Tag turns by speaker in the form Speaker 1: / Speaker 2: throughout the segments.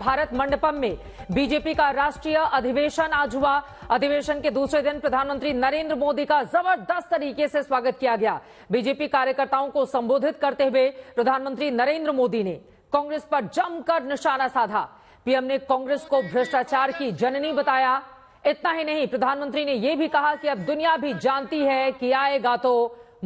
Speaker 1: भारत मंडपम में बीजेपी का राष्ट्रीय अधिवेशन आज हुआ। अधिवेशन के दूसरे दिन प्रधानमंत्री नरेंद्र मोदी का जबरदस्त तरीके से स्वागत किया गया। बीजेपी कार्यकर्ताओं को संबोधित करते हुए प्रधानमंत्री नरेंद्र मोदी ने कांग्रेस पर जमकर निशाना साधा। पीएम ने कांग्रेस को भ्रष्टाचार की जननी बताया। इतना ही नहीं, प्रधानमंत्री ने यह भी कहा कि अब दुनिया भी जानती है कि आएगा तो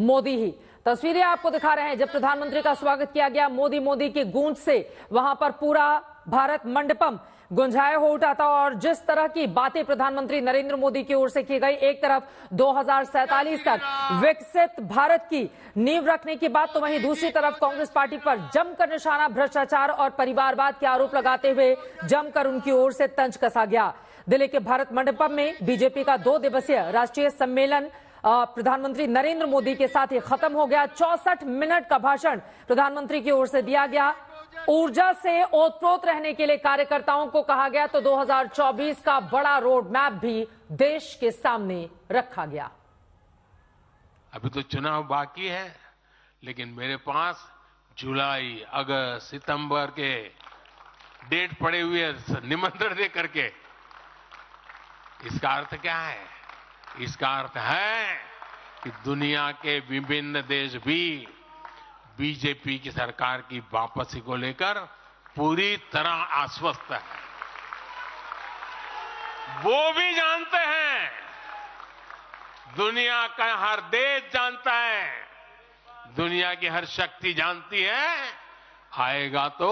Speaker 1: मोदी ही। तस्वीरें आपको दिखा रहे हैं। जब प्रधानमंत्री का स्वागत किया गया, मोदी मोदी की गूंज से वहां पर पूरा भारत मंडपम गुंजाए हो उठा था। और जिस तरह की बातें प्रधानमंत्री नरेंद्र मोदी की ओर से की गई, एक तरफ 2047 तक विकसित भारत की नींव रखने की बात, तो वहीं दूसरी तरफ कांग्रेस पार्टी पर जमकर निशाना भ्रष्टाचार और परिवारवाद के आरोप लगाते हुए जमकर उनकी ओर से तंज कसा गया। दिल्ली के भारत मंडपम में बीजेपी का 2 दिवसीय राष्ट्रीय सम्मेलन प्रधानमंत्री नरेंद्र मोदी के साथ ही खत्म हो गया। 64 मिनट का भाषण प्रधानमंत्री की ओर से दिया गया। ऊर्जा से ओतप्रोत रहने के लिए कार्यकर्ताओं को कहा गया, तो 2024 का बड़ा रोड मैप भी देश के सामने रखा गया।
Speaker 2: अभी तो चुनाव बाकी है, लेकिन मेरे पास जुलाई, अगस्त, सितंबर के डेट पड़े हुए निमंत्रण दे करके। इसका अर्थ क्या है? इसका अर्थ है कि दुनिया के विभिन्न देश भी बीजेपी की सरकार की वापसी को लेकर पूरी तरह आश्वस्त है। वो भी जानते हैं, दुनिया का हर देश जानता है, दुनिया की हर शक्ति जानती है, आएगा तो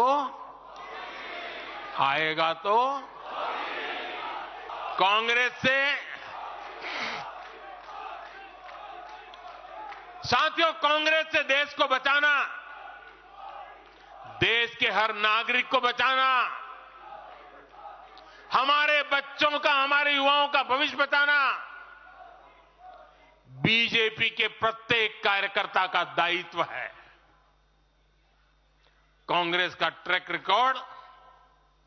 Speaker 2: कांग्रेस से। साथियों, कांग्रेस से देश को बचाना, देश के हर नागरिक को बचाना, हमारे बच्चों का, हमारे युवाओं का भविष्य बचाना बीजेपी के प्रत्येक कार्यकर्ता का दायित्व है। कांग्रेस का ट्रैक रिकॉर्ड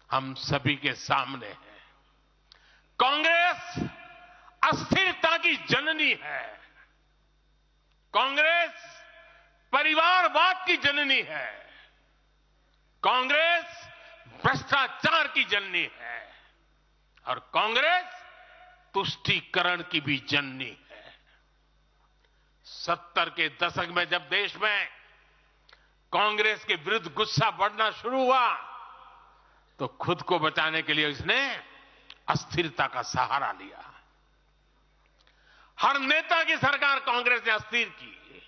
Speaker 2: हम सभी के सामने है। कांग्रेस अस्थिरता की जननी है। कांग्रेस परिवारवाद की जननी है। कांग्रेस भ्रष्टाचार की जननी है। और कांग्रेस तुष्टीकरण की भी जननी है। 70 के दशक में जब देश में कांग्रेस के विरुद्ध गुस्सा बढ़ना शुरू हुआ, तो खुद को बचाने के लिए इसने अस्थिरता का सहारा लिया। हर नेता की सरकार कांग्रेस ने अस्थिर की।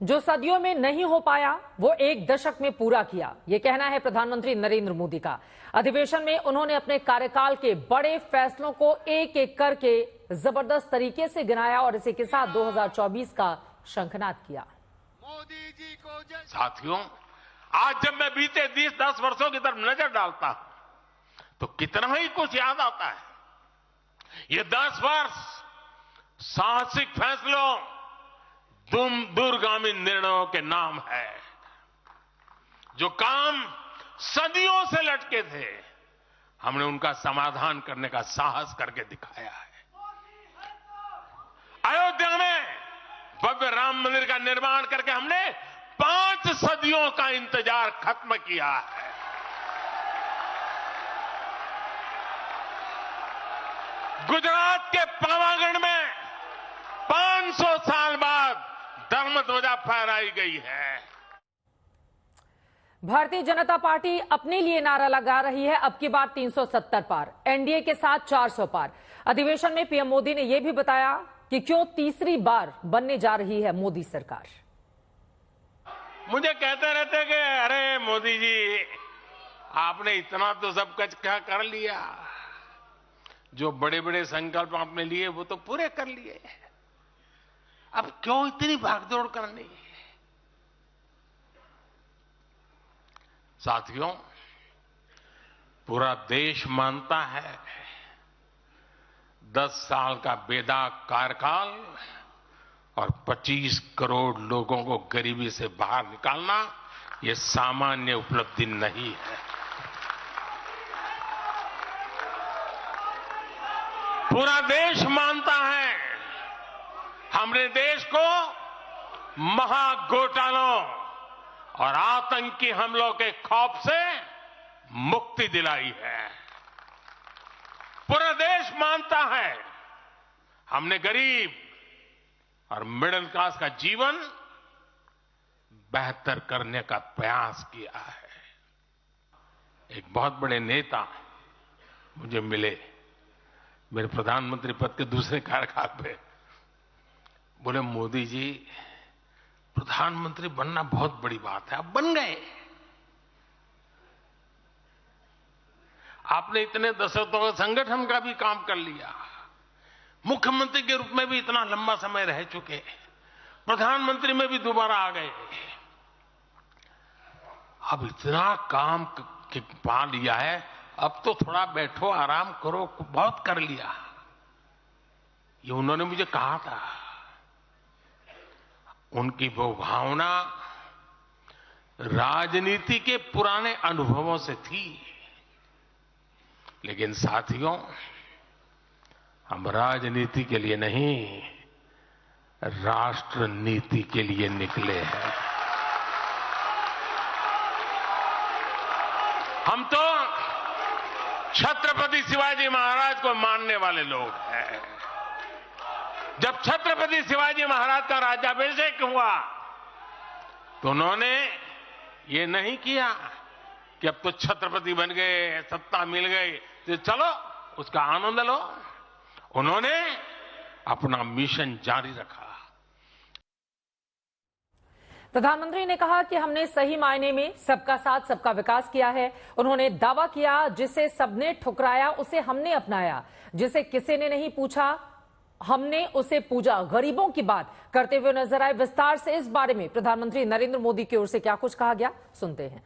Speaker 1: जो सदियों में नहीं हो पाया, वो 1 दशक में पूरा किया, ये कहना है प्रधानमंत्री नरेंद्र मोदी का। अधिवेशन में उन्होंने अपने कार्यकाल के बड़े फैसलों को एक एक करके जबरदस्त तरीके से गिनाया और इसी के साथ 2024 का शंखनाद किया।
Speaker 2: मोदी जी को साथियों, आज जब मैं बीते 10 वर्षों की तरफ नजर डालता हूं, तो कितना ही कुछ याद आता है। ये 10 वर्ष साहसिक फैसलों, दूरगामी निर्णयों के नाम है। जो काम सदियों से लटके थे, हमने उनका समाधान करने का साहस करके दिखाया है। अयोध्या में भव्य राम मंदिर का निर्माण करके हमने 5 सदियों का इंतजार खत्म किया है। गुजरात के पावागढ़ में 500 साल बाद धर्म ध्वजा फहराई गई है।
Speaker 1: भारतीय जनता पार्टी अपने लिए नारा लगा रही है, अब की बार 370 पार, एनडीए के साथ 400 पार। अधिवेशन में पीएम मोदी ने यह भी बताया कि क्यों तीसरी बार बनने जा रही है मोदी सरकार।
Speaker 2: मुझे कहते रहते कि अरे मोदी जी, आपने इतना तो सब कुछ कर लिया, जो बड़े बड़े संकल्प आपने लिए वो तो पूरे कर लिए, अब क्यों इतनी भागदौड़ करनी। साथियों, पूरा देश मानता है 10 साल का बेदाग कार्यकाल और 25 करोड़ लोगों को गरीबी से बाहर निकालना ये सामान्य उपलब्धि नहीं है। पूरा देश मानता है हमने देश को महाघोटालों और आतंकी हमलों के खौफ से मुक्ति दिलाई है। पूरा देश मानता है हमने गरीब और मिडिल क्लास का जीवन बेहतर करने का प्रयास किया है। एक बहुत बड़े नेता मुझे मिले मेरे प्रधानमंत्री पद के दूसरे कार्यकाल पे, बोले मोदी जी प्रधानमंत्री बनना बहुत बड़ी बात है, आप बन गए। आपने इतने दशकों का संगठन का भी काम कर लिया, मुख्यमंत्री के रूप में भी इतना लंबा समय रह चुके, प्रधानमंत्री में भी दोबारा आ गए। अब इतना काम पा लिया है, अब तो थोड़ा बैठो आराम करो, बहुत कर लिया, ये उन्होंने मुझे कहा था। उनकी वो भावना राजनीति के पुराने अनुभवों से थी। लेकिन साथियों, हम राजनीति के लिए नहीं, राष्ट्र नीति के लिए निकले हैं। हम तो छत्रपति शिवाजी महाराज को मानने वाले लोग हैं। जब छत्रपति शिवाजी महाराज का राज्याभिषेक हुआ तो उन्होंने ये नहीं किया कि अब तो छत्रपति बन गए, सत्ता मिल गई तो चलो उसका आनंद लो। उन्होंने अपना मिशन जारी रखा।
Speaker 1: प्रधानमंत्री ने कहा कि हमने सही मायने में सबका साथ सबका विकास किया है। उन्होंने दावा किया, जिसे सबने ठुकराया उसे हमने अपनाया, जिसे किसी ने नहीं पूछा हमने उसे पूजा। गरीबों की बात करते हुए नजर आए। विस्तार से इस बारे में प्रधानमंत्री नरेंद्र मोदी की ओर से क्या कुछ कहा गया, सुनते हैं।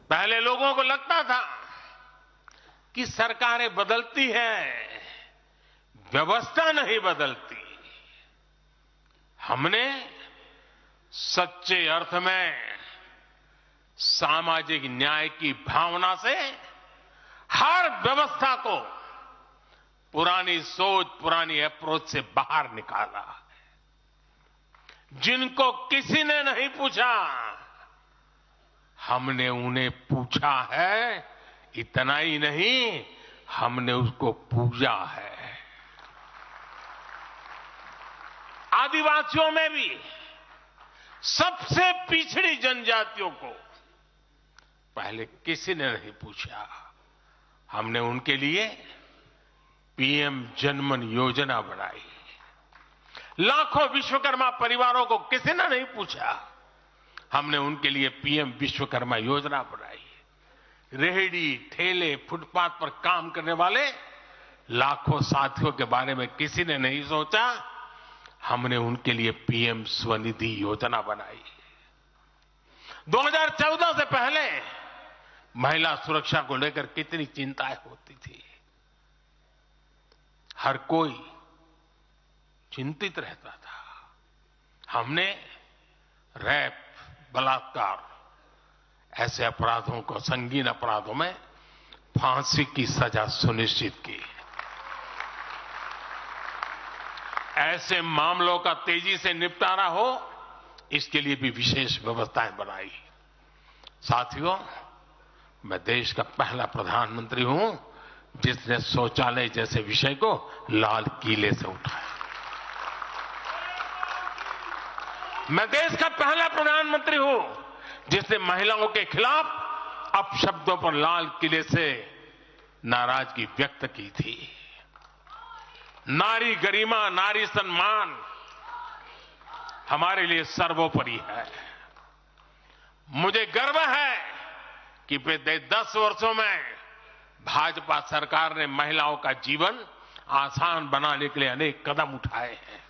Speaker 2: पहले लोगों को लगता था कि सरकारें बदलती हैं, व्यवस्था नहीं बदलती। हमने सच्चे अर्थ में सामाजिक न्याय की भावना से हर व्यवस्था को पुरानी सोच, पुरानी अप्रोच से बाहर निकाला। जिनको किसी ने नहीं पूछा, हमने उन्हें पूछा है। इतना ही नहीं, हमने उसको पूजा है। आदिवासियों में भी सबसे पिछड़ी जनजातियों को पहले किसी ने नहीं पूछा। हमने उनके लिए पीएम जनमन योजना बनाई। लाखों विश्वकर्मा परिवारों को किसी ने नहीं पूछा, हमने उनके लिए पीएम विश्वकर्मा योजना बनाई। रेहड़ी, ठेले, फुटपाथ पर काम करने वाले लाखों साथियों के बारे में किसी ने नहीं सोचा, हमने उनके लिए पीएम स्वनिधि योजना बनाई। 2014 से पहले महिला सुरक्षा को लेकर कितनी चिंताएं होती थी। हर कोई चिंतित रहता था। हमने रेप, बलात्कार ऐसे अपराधों को, संगीन अपराधों में फांसी की सजा सुनिश्चित की। ऐसे मामलों का तेजी से निपटारा हो, इसके लिए भी विशेष व्यवस्थाएं बनाई। साथियों, मैं देश का पहला प्रधानमंत्री हूं जिसने शौचालय जैसे विषय को लाल किले से उठाया। मैं देश का पहला प्रधानमंत्री हूं जिसने महिलाओं के खिलाफ अपशब्दों पर लाल किले से नाराजगी व्यक्त की थी। नारी गरिमा, नारी सम्मान हमारे लिए सर्वोपरि है। मुझे गर्व है कि पिछले 10 वर्षों में भाजपा सरकार ने महिलाओं का जीवन आसान बनाने के लिए अनेक कदम उठाए हैं।